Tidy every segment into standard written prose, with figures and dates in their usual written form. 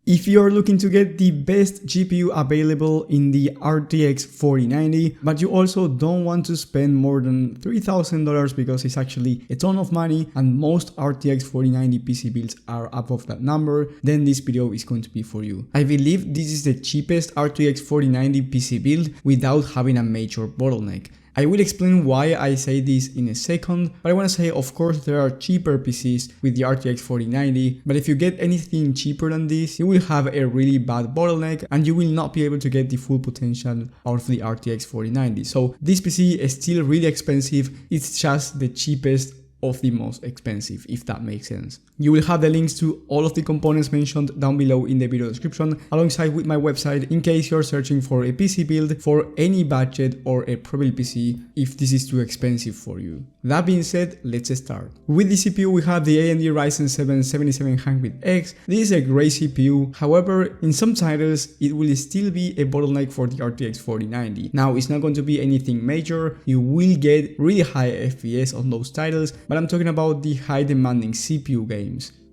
If you're looking to get the best GPU available in the RTX 4090, but you also don't want to spend more than $3,000 because it's actually a ton of money and most RTX 4090 PC builds are above that number, then this video is going to be for you. I believe this is the cheapest RTX 4090 PC build without having a major bottleneck. I will explain why I say this in a second, but I want to say of course there are cheaper PCs with the RTX 4090, but if you get anything cheaper than this, you will have a really bad bottleneck and you will not be able to get the full potential out of the RTX 4090. So this PC is still really expensive, it's just the cheapest of the most expensive, if that makes sense. You will have the links to all of the components mentioned down below in the video description, alongside with my website in case you're searching for a PC build for any budget or a Prebuilt PC if this is too expensive for you. That being said, let's start. With the CPU we have the AMD Ryzen 7 7700X. This is a great CPU, however in some titles it will still be a bottleneck for the RTX 4090. Now it's not going to be anything major, you will get really high FPS on those titles, but I'm talking about the high demanding CPU games.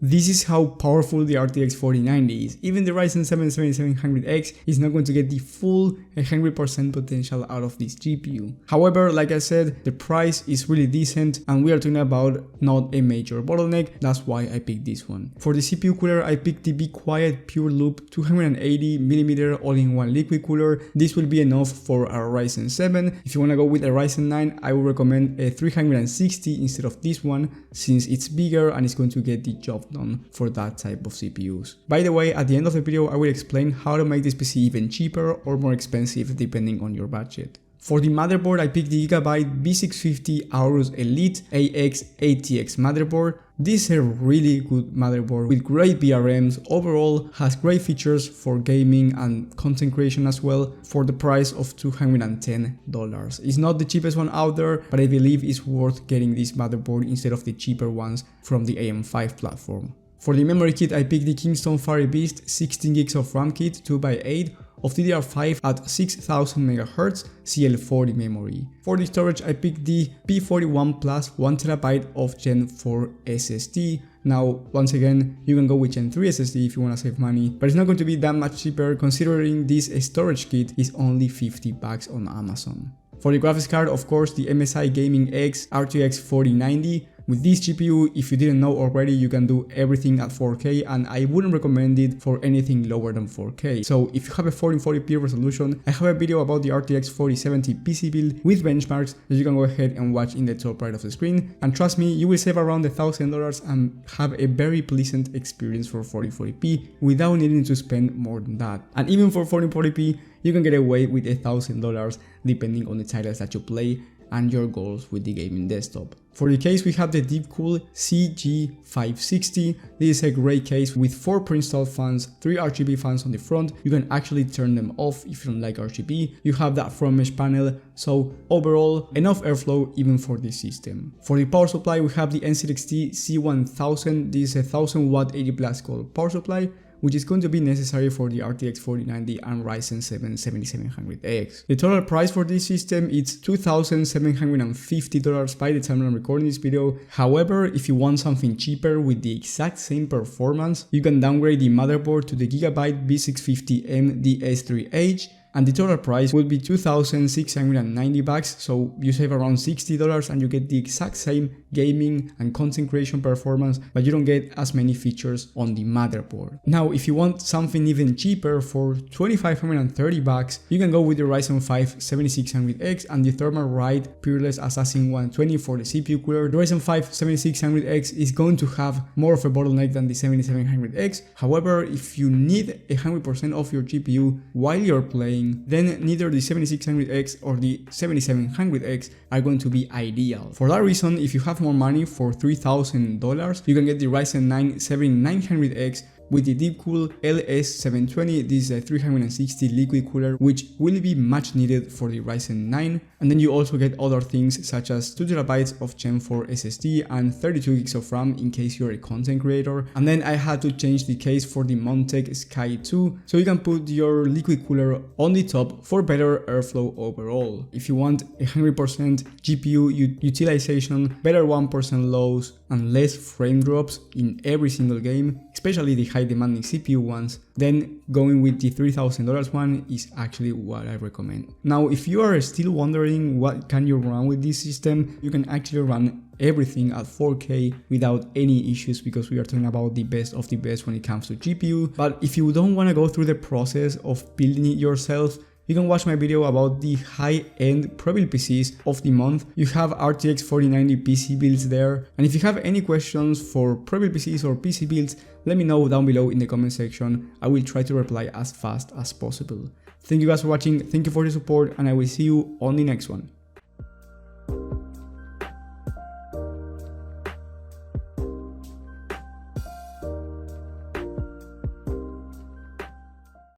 This is how powerful the RTX 4090 is. Even the Ryzen 7 7700X is not going to get the full 100% potential out of this GPU. However, like I said, the price is really decent and we are talking about not a major bottleneck, that's why I picked this one. For the CPU cooler, I picked the Be Quiet Pure Loop 280mm all-in-one liquid cooler. This will be enough for our Ryzen 7. If you want to go with a Ryzen 9, I would recommend a 360 instead of this one, since it's bigger and it's going to get the job done for that type of CPUs. By the way, at the end of the video I will explain how to make this PC even cheaper or more expensive depending on your budget. For the motherboard, I picked the Gigabyte B650 Aorus Elite AX ATX motherboard. This is a really good motherboard with great VRMs, overall has great features for gaming and content creation as well, for the price of $210. It's not the cheapest one out there, but I believe it's worth getting this motherboard instead of the cheaper ones from the AM5 platform. For the memory kit, I picked the Kingston Fiery Beast 16GB of RAM kit 2x8 of DDR5 at 6000 MHz CL40 memory. For the storage, I picked the P41 Plus 1TB of Gen 4 SSD. Now, once again, you can go with Gen 3 SSD if you want to save money, but it's not going to be that much cheaper considering this storage kit is only $50 on Amazon. For the graphics card, of course, the MSI Gaming X RTX 4090. With this GPU, if you didn't know already, you can do everything at 4K and I wouldn't recommend it for anything lower than 4K. So if you have a 1440p resolution, I have a video about the RTX 4070 PC build with benchmarks that you can go ahead and watch in the top right of the screen. And trust me, you will save around $1,000 and have a very pleasant experience for 1440p without needing to spend more than that. And even for 1440p, you can get away with $1,000 depending on the titles that you play and your goals with the gaming desktop. For the case, we have the Deepcool CG560. This is a great case with 4 pre-installed fans, 3 RGB fans on the front. You can actually turn them off if you don't like RGB. You have that front mesh panel, so overall enough airflow even for this system. For the power supply, we have the NZXT C1000. This is a 1000 watt 80 plus volt power supply, which is going to be necessary for the RTX 4090 and Ryzen 7 7700X. The total price for this system is $2,750 by the time I'm recording this video. However, if you want something cheaper with the exact same performance, you can downgrade the motherboard to the Gigabyte B650M DS3H, and the total price will be $2,690, so you save around $60 and you get the exact same gaming and content creation performance, but you don't get as many features on the motherboard. Now, if you want something even cheaper for $2,530, you can go with the Ryzen 5 7600X and the Thermalright Peerless Assassin 120 for the CPU cooler. The Ryzen 5 7600X is going to have more of a bottleneck than the 7700X. However, if you need 100% of your GPU while you're playing, then neither the 7600X or the 7700X are going to be ideal. For that reason, if you have more money, for $3,000, you can get the Ryzen 9 7900X with the Deepcool LS720. This is a 360 liquid cooler, which will be much needed for the Ryzen 9. And then you also get other things such as 2TB of Gen 4 SSD and 32GB of RAM in case you're a content creator. And then I had to change the case for the Montech Sky 2, so you can put your liquid cooler on the top for better airflow overall. If you want 100% GPU utilization, better 1% lows, and less frame drops in every single game, especially the high demanding CPU ones, then going with the $3,000 one is actually what I recommend. Now, if you are still wondering what can you run with this system, you can actually run everything at 4K without any issues, because we are talking about the best of the best when it comes to GPU. But if you don't want to go through the process of building it yourself, you can watch my video about the high-end Prebuilt PCs of the month. You have RTX 4090 PC builds there. And if you have any questions for Prebuilt PCs or PC builds, let me know down below in the comment section. I will try to reply as fast as possible. Thank you guys for watching, thank you for the support, and I will see you on the next one.